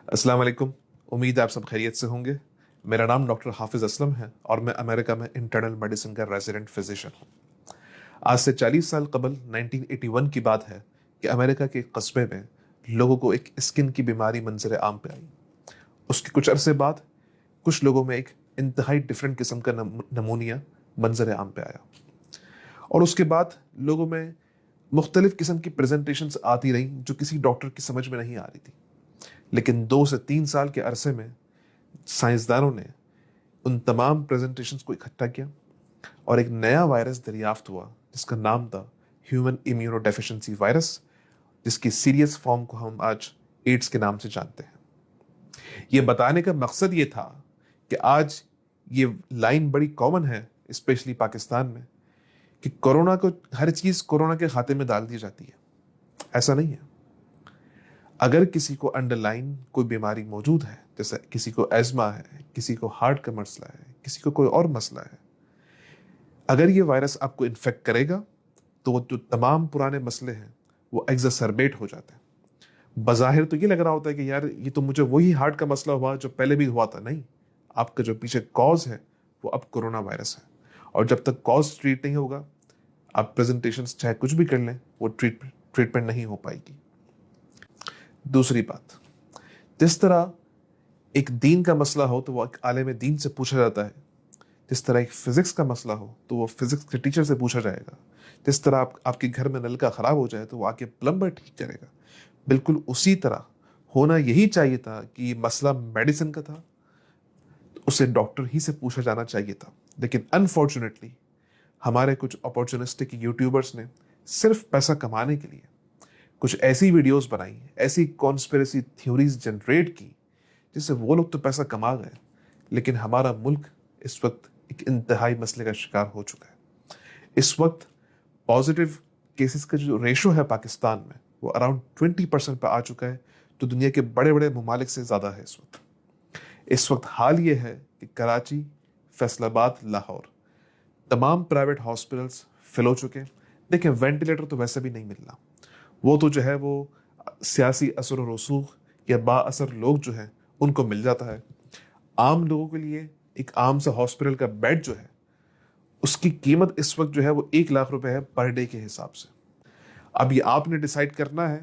अस्सलाम वालेकुम। उम्मीद है आप सब खैरियत से होंगे। मेरा नाम डॉक्टर हाफिज असलम है और मैं अमेरिका में इंटरनल मेडिसिन का रेजिडेंट फिजिशियन हूँ। आज से 40 साल कबल 1981 की बात है कि अमेरिका के एक कस्बे में लोगों को एक स्किन की बीमारी मंजर आम पे आई। उसके कुछ अरसे बाद कुछ लोगों में एक इंतहाई डिफरेंट किस्म का नमूनिया मंजर आम पे आया और उसके बाद लोगों में मुख्तलिफ किस्म की प्रेजेंटेशंस आती रही जो किसी डॉक्टर की समझ में नहीं आ रही थी। लेकिन 2 से 3 साल के अरसे में साइंसदानों ने उन तमाम प्रेजेंटेशंस को इकट्ठा किया और एक नया वायरस दरियाफ्त हुआ जिसका नाम था ह्यूमन इम्यूनोडेफिशिएंसी वायरस, जिसकी सीरियस फॉर्म को हम आज एड्स के नाम से जानते हैं। यह बताने का मकसद ये था कि आज ये लाइन बड़ी कॉमन है स्पेशली पाकिस्तान में कि कोरोना को हर चीज कोरोना के खाते में डाल दी जाती है। ऐसा नहीं है। अगर किसी को अंडरलाइन कोई बीमारी मौजूद है, जैसे किसी को एज़मा है, किसी को हार्ट का मसला है, किसी को कोई और मसला है, अगर ये वायरस आपको इन्फेक्ट करेगा तो वो जो तमाम पुराने मसले हैं वो एग्जैसरबेट हो जाते हैं। बज़ाहिर तो ये लग रहा होता है कि यार ये तो मुझे वही हार्ट का मसला हुआ जो पहले भी हुआ था। नहीं, आपका जो पीछे कॉज है वो अब कोरोना वायरस है और जब तक कॉज ट्रीट नहीं होगा, आप प्रेजेंटेशन चाहे कुछ भी कर लें, वो ट्रीटमेंट नहीं हो पाएगी। दूसरी बात, जिस तरह एक दीन का मसला हो तो वो एक आलिम दीन से पूछा जाता है, जिस तरह एक फिजिक्स का मसला हो तो वो फिजिक्स के टीचर से पूछा जाएगा, जिस तरह आपके घर में नल का खराब हो जाए तो वो आके प्लम्बर ठीक करेगा, बिल्कुल उसी तरह होना यही चाहिए था कि ये मसला मेडिसिन का था तो उसे डॉक्टर ही से पूछा जाना चाहिए था। लेकिन अनफॉर्चुनेटली हमारे कुछ अपॉर्चुनिस्टिक यूट्यूबर्स ने सिर्फ पैसा कमाने के लिए कुछ ऐसी वीडियोस बनाई, ऐसी कॉन्स्पिरेसी थ्योरीज जनरेट की जिससे वो लोग तो पैसा कमा गए, लेकिन हमारा मुल्क इस वक्त एक इंतहाई मसले का शिकार हो चुका है। इस वक्त पॉजिटिव केसेस का जो रेशो है पाकिस्तान में वो अराउंड 20% पर आ चुका है, जो दुनिया के बड़े बड़े ममालिक से ज़्यादा है। इस वक्त हाल ये है कि कराची, फैसलाबाद, लाहौर तमाम प्राइवेट हॉस्पिटल्स फिल हो चुके हैं। देखिए, वेंटिलेटर तो वैसे भी नहीं मिलना, वो तो जो है वो सियासी असर और रसूख या बाअसर लोग जो हैं उनको मिल जाता है। आम लोगों के लिए एक आम सा हॉस्पिटल का बेड जो है उसकी कीमत इस वक्त जो है वो 1 लाख रुपए है पर डे के हिसाब से। अब ये आपने डिसाइड करना है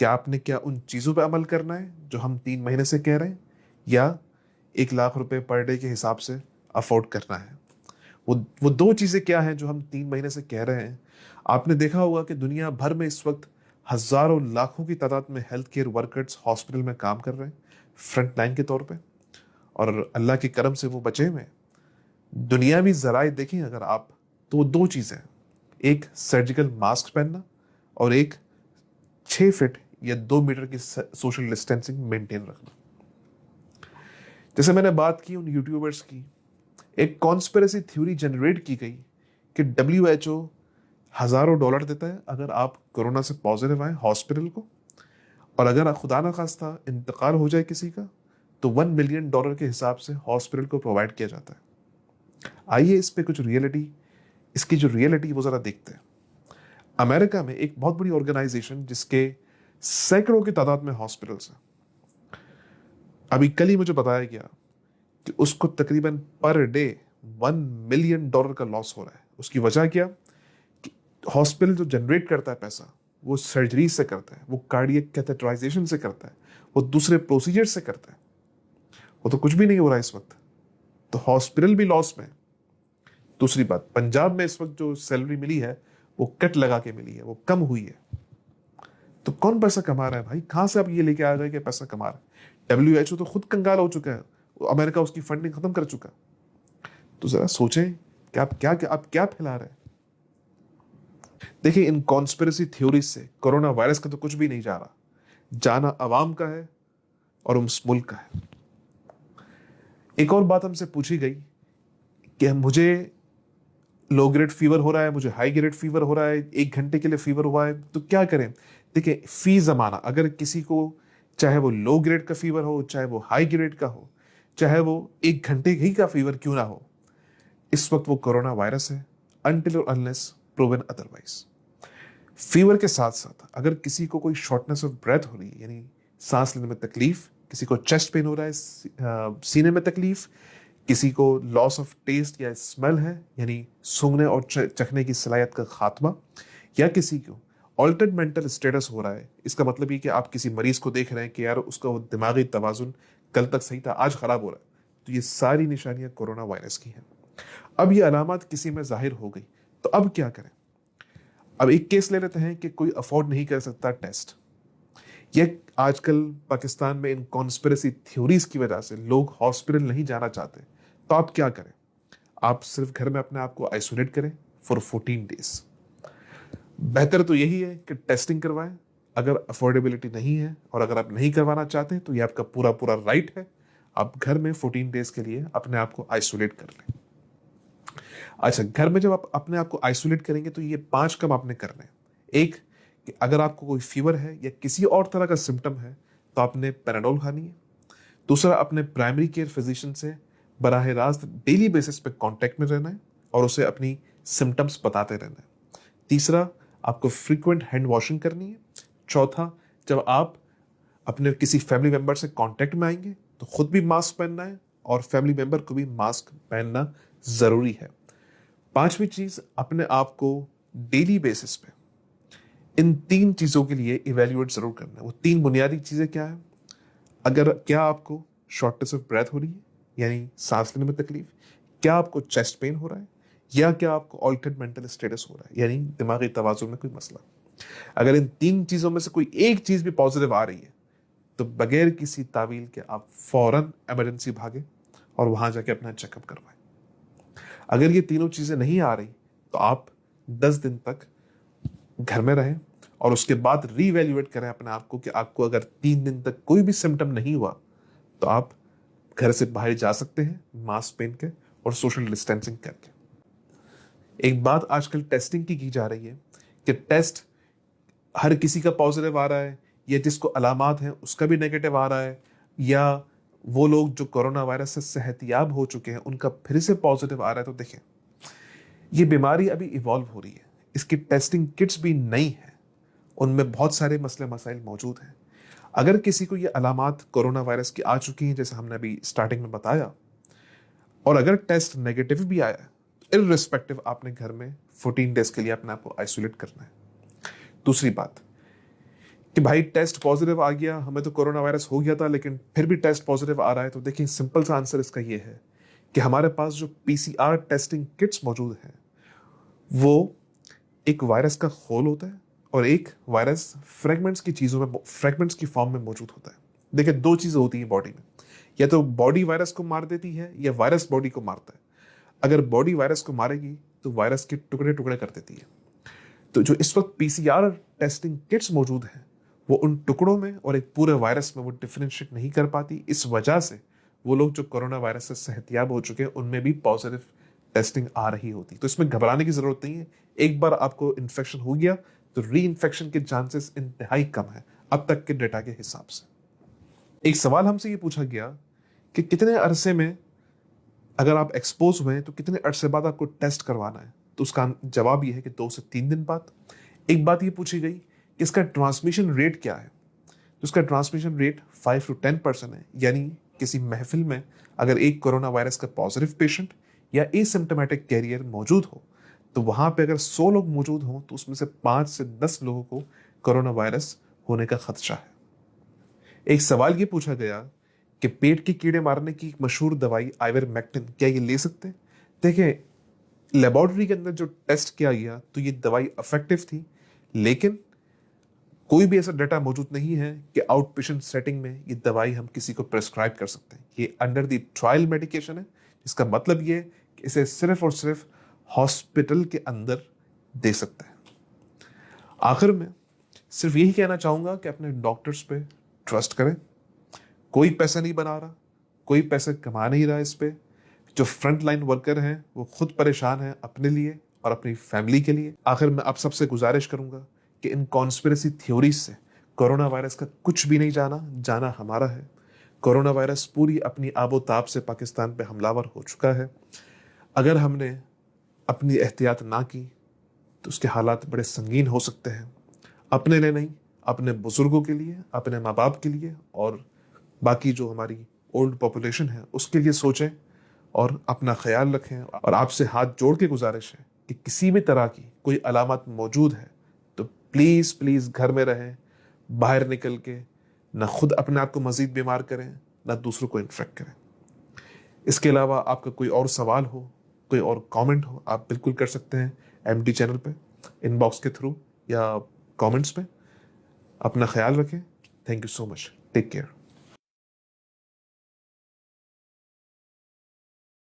कि आपने क्या उन चीज़ों पे अमल करना है जो हम 3 महीने से कह रहे हैं, या 1 लाख रुपए पर डे के हिसाब से अफोर्ड करना है। वो दो चीज़ें क्या हैं जो हम 3 महीने से कह रहे हैं। आपने देखा होगा कि दुनिया भर में इस वक्त हजारों लाखों की तादाद में हेल्थ केयर वर्कर्स हॉस्पिटल में काम कर रहे हैं फ्रंट लाइन के तौर पे, और अल्लाह के करम से वो बचे हुए हैं। दुनियावी जराए देखें अगर आप, तो वो दो चीज़ें हैं, एक सर्जिकल मास्क पहनना और एक 6 फीट या 2 मीटर की सोशल डिस्टेंसिंग मेंटेन रखना। जैसे मैंने बात की उन यूट्यूबर्स की, एक कॉन्स्पिरेसी थ्योरी जनरेट की गई कि WHO हजारों डॉलर देता है अगर आप कोरोना से पॉजिटिव आए हॉस्पिटल को, और अगर खुदा न खास्ता इंतकाल हो जाए किसी का तो $1 मिलियन के हिसाब से हॉस्पिटल को प्रोवाइड किया जाता है। आइए इस पे कुछ रियलिटी, इसकी जो रियलिटी वो जरा देखते हैं। अमेरिका में एक बहुत बड़ी ऑर्गेनाइजेशन जिसके सैकड़ों की तादाद में हॉस्पिटल्स हैं, अभी कल ही मुझे बताया गया कि उसको तकरीबन पर डे $1 मिलियन का लॉस हो रहा है। उसकी वजह क्या? कि हॉस्पिटल जो जनरेट करता है पैसा वो सर्जरी से करता है, वो कार्डियक कैथेटराइजेशन से करता है, वो दूसरे प्रोसीजर से करता है। वो तो कुछ भी नहीं हो रहा है इस वक्त, तो हॉस्पिटल भी लॉस में। दूसरी बात, पंजाब में इस वक्त जो सैलरी मिली है वो कट लगा के मिली है, वो कम हुई है। तो कौन पैसा कमा रहा है भाई? कहां से आप ये लेके आ गए कि पैसा कमा रहा है? WHO तो खुद कंगाल हो चुका है, अमेरिका उसकी फंडिंग खत्म कर चुका। तो जरा सोचें कि आप क्या फैला रहे हैं। देखिए, इन कॉन्स्पिरेसी थ्योरीज से कोरोना वायरस का तो कुछ भी नहीं जा रहा, जाना अवाम का है और उस मुल्क का है। एक और बात हमसे पूछी गई कि मुझे लो ग्रेड फीवर हो रहा है, मुझे हाई ग्रेड फीवर हो रहा है, 1 घंटे के लिए फीवर हुआ है, तो क्या करें? देखिए, फी जमाना, अगर किसी को चाहे वो लो ग्रेड का फीवर हो, चाहे वो हाई ग्रेड का हो, चाहे वो 1 घंटे ही का फीवर क्यों ना हो, इस वक्त वो कोरोना वायरस है, अनटिल और अनलेस प्रूवन अदरवाइज। फीवर के साथ साथ अगर किसी को कोई शॉर्टनेस ऑफ ब्रेथ हो रही है, यानी सांस लेने में तकलीफ किसी को चेस्ट पेन हो रहा है, सीने में तकलीफ, किसी को लॉस ऑफ टेस्ट या स्मेल है, यानी सूंघने और चखने की सलाहियत का खात्मा, या किसी को ऑल्टर्ड मेंटल स्टेटस हो रहा है। इसका मतलब ये कि आप किसी मरीज को देख रहे हैं कि यार उसका दिमागी तवाजुन कल तक सही था, आज खराब हो रहा है। तो ये सारी निशानियां कोरोना वायरस की हैं। अब ये अलामत किसी में जाहिर हो गई तो अब क्या करें? अब एक केस ले लेते हैं कि कोई अफोर्ड नहीं कर सकता टेस्ट। ये आजकल पाकिस्तान में इन कॉन्स्पिरेसी थ्योरीज की वजह से लोग हॉस्पिटल नहीं जाना चाहते। तो आप क्या करें? आप सिर्फ घर में अपने आप को आइसोलेट करें फॉर 14 डेज। बेहतर तो यही है कि टेस्टिंग करवाएं। अगर अफोर्डेबिलिटी नहीं है और अगर आप नहीं करवाना चाहते हैं तो ये आपका पूरा पूरा राइट है। आप घर में 14 डेज के लिए अपने आप को आइसोलेट कर लें। अच्छा, घर में जब आप अपने आप को आइसोलेट करेंगे तो ये 5 काम आपने करने हैं। एक, कि अगर आपको कोई फीवर है या किसी और तरह का सिम्टम है तो आपने पैराडोल खानी है। दूसरा, अपने प्राइमरी केयर फिजिशियन से बराह रास्त डेली बेसिस पे कांटेक्ट में रहना है और उसे अपनी सिम्टम्स बताते रहना है। तीसरा, आपको फ्रीक्वेंट हैंड वॉशिंग करनी है। चौथा, जब आप अपने किसी फैमिली मेंबर से कांटेक्ट में आएंगे तो खुद भी मास्क पहनना है और फैमिली मेंबर को भी मास्क पहनना जरूरी है। पांचवी चीज, अपने आप को डेली बेसिस पे इन 3 चीजों के लिए इवेल्युएट जरूर करना है। वो 3 बुनियादी चीजें क्या है? अगर क्या आपको शॉर्टनेस ऑफ ब्रेथ हो रही है, यानी सांस लेने में तकलीफ, क्या आपको चेस्ट पेन हो रहा है, या क्या आपको ऑल्टर्ड मेंटल स्टेटस हो रहा है, यानी दिमागी तवाजुन में कोई मसला। अगर इन 3 चीजों में से कोई एक चीज भी पॉजिटिव आ रही है तो बगैर किसी तावील के आप फौरन इमरजेंसी भागे और वहां जाके अपना चेकअप करवाएं। अगर ये तीनों चीजें नहीं आ रही तो आप 10 दिन तक घर में रहें और उसके बाद रीवैल्यूएट करें अपने आप को कि आपको अगर 3 दिन तक कोई भी सिम्टम नहीं हुआ तो आप घर से बाहर जा सकते हैं मास्क पहन के और सोशल डिस्टेंसिंग करके। एक बात आजकल टेस्टिंग की जा रही है कि टेस्ट हर किसी का पॉजिटिव आ रहा है, या जिसको अलामात हैं उसका भी नेगेटिव आ रहा है, या वो लोग जो कोरोना वायरस से सेहतियाब हो चुके हैं उनका फिर से पॉजिटिव आ रहा है। तो देखें, ये बीमारी अभी इवॉल्व हो रही है, इसकी टेस्टिंग किट्स भी नई है, उनमें बहुत सारे मसले मसाइल मौजूद हैं। अगर किसी को ये अलामात कोरोना वायरस की आ चुकी हैं जैसे हमने अभी स्टार्टिंग में बताया, और अगर टेस्ट नेगेटिव भी आया तो इररिस्पेक्टिव आपने घर में 14 डेज के लिए अपने आप को आइसोलेट करना है। दूसरी बात कि भाई टेस्ट पॉजिटिव आ गया, हमें तो कोरोना वायरस हो गया था लेकिन फिर भी टेस्ट पॉजिटिव आ रहा है, तो देखिए सिंपल सा आंसर इसका ये है कि हमारे पास जो पीसीआर टेस्टिंग किट्स मौजूद हैं वो एक वायरस का खोल होता है और एक वायरस फ्रेगमेंट्स की चीजों में, फ्रेगमेंट्स की फॉर्म में मौजूद होता है। देखिए, 2 चीजें होती हैं बॉडी में, या तो बॉडी वायरस को मार देती है या वायरस बॉडी को मारता है। अगर बॉडी वायरस को मारेगी तो वायरस के टुकड़े टुकड़े कर देती है। तो जो इस वक्त पीसीआर टेस्टिंग किट्स मौजूद हैं वो उन टुकड़ों में और एक पूरे वायरस में वो डिफरेंशिएट नहीं कर पाती। इस वजह से वो लोग जो कोरोना वायरस से सेहतियाब हो चुके हैं उनमें भी पॉजिटिव टेस्टिंग आ रही होती। तो इसमें घबराने की जरूरत नहीं है। एक बार आपको इन्फेक्शन हो गया तो री इन्फेक्शन के चांसेस इंतहाई कम है अब तक के डेटा के हिसाब से। एक सवाल हमसे ये पूछा गया कि कितने अरसे में अगर आप एक्सपोज हुए तो कितने अरसे बाद आपको टेस्ट करवाना है? तो उसका जवाब ये है कि 2 से 3 दिन बाद। एक बात ये पूछी गई कि इसका ट्रांसमिशन रेट क्या है? तो इसका ट्रांसमिशन रेट 5 to 10% है, यानी किसी महफिल में अगर एक कोरोना वायरस का पॉजिटिव पेशेंट या एसिम्प्टोमेटिक कैरियर मौजूद हो तो वहां पे अगर 100 लोग मौजूद हों तो उसमें से 5 से 10 लोगों को कोरोना वायरस होने का खदशा है। एक सवाल ये पूछा गया कि पेट के कीड़े मारने की एक मशहूर दवाई आइवरमेक्टिन क्या ये ले सकते हैं? देखिए, लेबोरेटरी के अंदर जो टेस्ट किया गया तो ये दवाई इफेक्टिव थी, लेकिन कोई भी ऐसा डाटा मौजूद नहीं है कि आउट पेशेंट सेटिंग में ये दवाई हम किसी को प्रेस्क्राइब कर सकते हैं। ये अंडर द ट्रायल मेडिकेशन है, जिसका मतलब ये कि इसे सिर्फ और सिर्फ हॉस्पिटल के अंदर दे सकते हैं। आखिर में सिर्फ यही कहना चाहूंगा कि अपने डॉक्टर्स पे ट्रस्ट करें। कोई पैसा नहीं बना रहा, कोई पैसा कमा नहीं रहा इस पे। जो फ्रंट लाइन वर्कर हैं वो खुद परेशान हैं अपने लिए और अपनी फैमिली के लिए। आखिर में आप सबसे गुजारिश करूंगा कि इन कॉन्स्पिरेसी थ्योरीज से कोरोना वायरस का कुछ भी नहीं जाना हमारा है। कोरोना वायरस पूरी अपनी आबोताब से पाकिस्तान पे हमलावर हो चुका है। अगर हमने अपनी एहतियात ना की तो उसके हालात बड़े संगीन हो सकते हैं, अपने लिए नहीं, अपने बुजुर्गों के लिए, अपने माँ बाप के लिए और बाकी जो हमारी ओल्ड पॉपुलेशन है उसके लिए सोचें और अपना ख्याल रखें। और आपसे हाथ जोड़ के गुजारिश है कि किसी भी तरह की कोई अलामत मौजूद है तो प्लीज़ प्लीज़ घर में रहें, बाहर निकल के ना खुद अपने आप को मज़ीद बीमार करें ना दूसरों को इन्फेक्ट करें। इसके अलावा आपका कोई और सवाल हो, कोई और कमेंट हो, आप बिल्कुल कर सकते हैं एमडी चैनल पे, इनबॉक्स के थ्रू या कमेंट्स पे। अपना ख्याल रखें। Thank you so much. Take care.